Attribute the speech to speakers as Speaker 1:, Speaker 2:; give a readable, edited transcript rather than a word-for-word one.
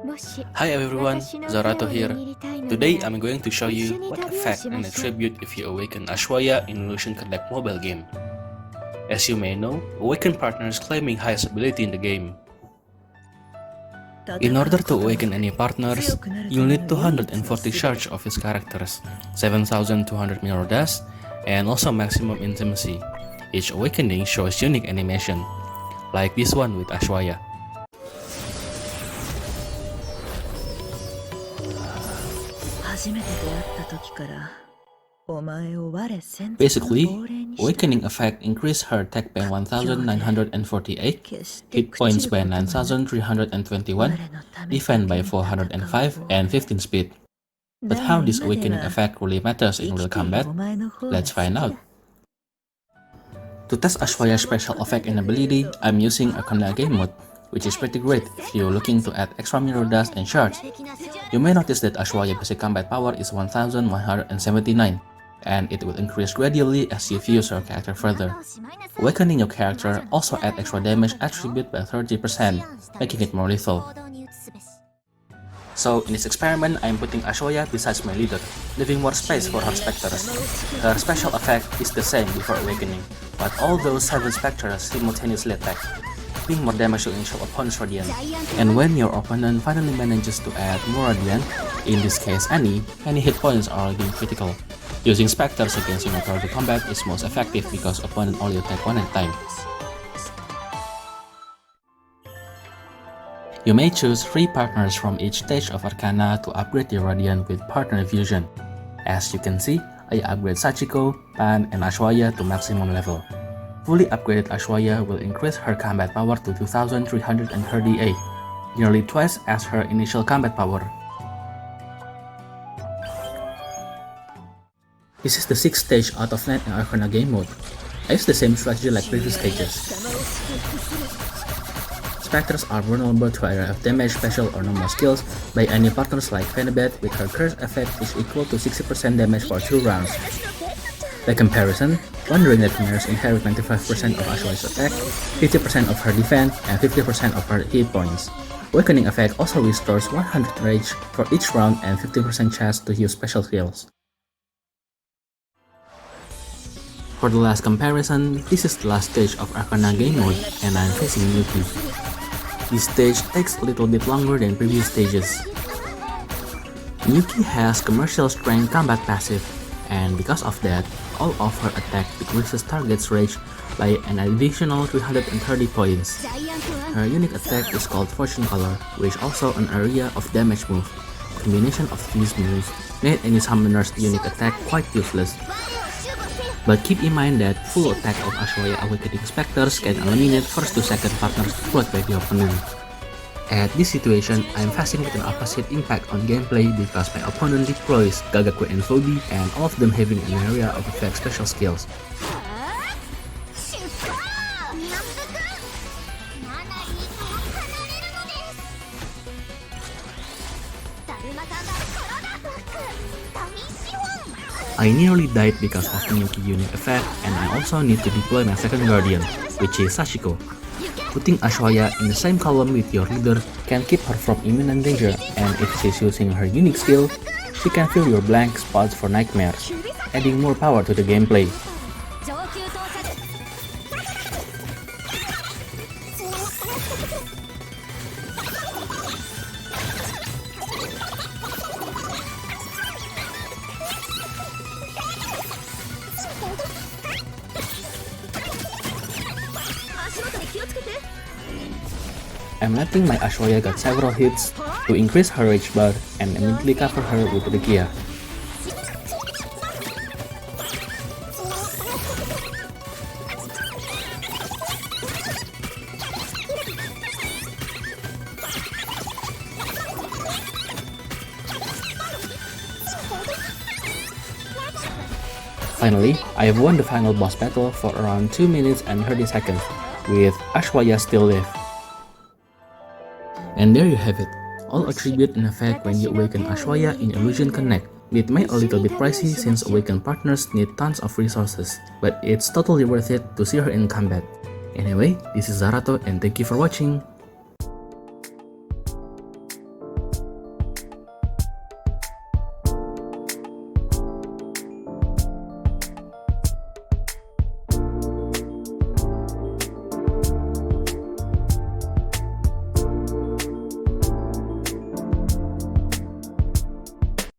Speaker 1: Hi everyone, Zahrato here. Today I'm going to show you what effect and attribute if you awaken Ashwaya in IllusionConnect mobile game. As you may know, awaken partners claiming highest ability in the game. In order to awaken any partners, you'll need 240 shards of his characters, 7200 mirror dust, and also maximum intimacy. Each awakening shows unique animation, like this one with Ashwaya. Basically, awakening effect increased her attack by 1948, hit points by 9321, defense by 405, and 15 speed. But how this awakening effect really matters in real combat? Let's find out. To test Ashwaya's special effect and ability, I'm using a game mode, which is pretty great if you're looking to add extra mirror dust and shards. You may notice that Ashwaya's basic combat power is 1179, and it will increase gradually as you use your character further. Awakening your character also adds extra damage attribute by 30%, making it more lethal. So in this experiment, I'm putting Ashwaya besides my leader, leaving more space for her specters. Her special effect is the same before awakening, but all those 7 specters simultaneously attack, doing more damage to initial opponent's Radiant. And when your opponent finally manages to add more Radiant, in this case any hit points are being critical. Using specters against target combat is most effective because opponent only attack one at a time. You may choose 3 partners from each stage of Arcana to upgrade your Radiant with partner fusion. As you can see, I upgrade Sachiko, Pan, and Ashwaya to maximum level. Fully upgraded Ashwaya will increase her combat power to 2338, nearly twice as her initial combat power. This is the 6th stage out of 9 in Arcana game mode. I use the same strategy like previous stages. Spectres are vulnerable to either have damage, special, or normal skills by any partners like Fenebeth, with her curse effect is equal to 60% damage for 2 rounds. By comparison, Wandering Nightmares inherit 95% of Ashwaya's attack, 50% of her defense, and 50% of her hit points. Awakening effect also restores 100 rage for each round and 50% chance to use special skills. For the last comparison, this is the last stage of Arcana game mode, and I'm facing Yuki. This stage takes a little bit longer than previous stages. Yuki has commercial strength combat passive, and because of that, all of her attack decreases target's rage by an additional 330 points. Her unique attack is called Fortune Color, which is also an area of damage move. Combination of these moves made any summoner's unique attack quite useless. But keep in mind that full attack of Ashwaya Awakening Specters can eliminate first to second partners deployed by the opponent. At this situation, I am facing with an opposite impact on gameplay because my opponent deploys Gagaku and Phoebe, and all of them having an area of effect special skills. I nearly died because of Miyuki unique effect, and I also need to deploy my second Guardian, which is Sachiko. Putting Ashwaya in the same column with your leader can keep her from imminent danger, and if she's using her unique skill, she can fill your blank spots for nightmares, adding more power to the gameplay. I'm letting my Ashwaya get several hits to increase her rage bar and immediately cover her with Rikia. Finally, I have won the final boss battle for around 2 minutes and 30 seconds, with Ashwaya still left. And there you have it, all attribute and effect when you awaken Ashwaya in IllusionConnect. It may a little bit pricey since awakened partners need tons of resources, but it's totally worth it to see her in combat. Anyway, this is Zahrato and thank you for watching.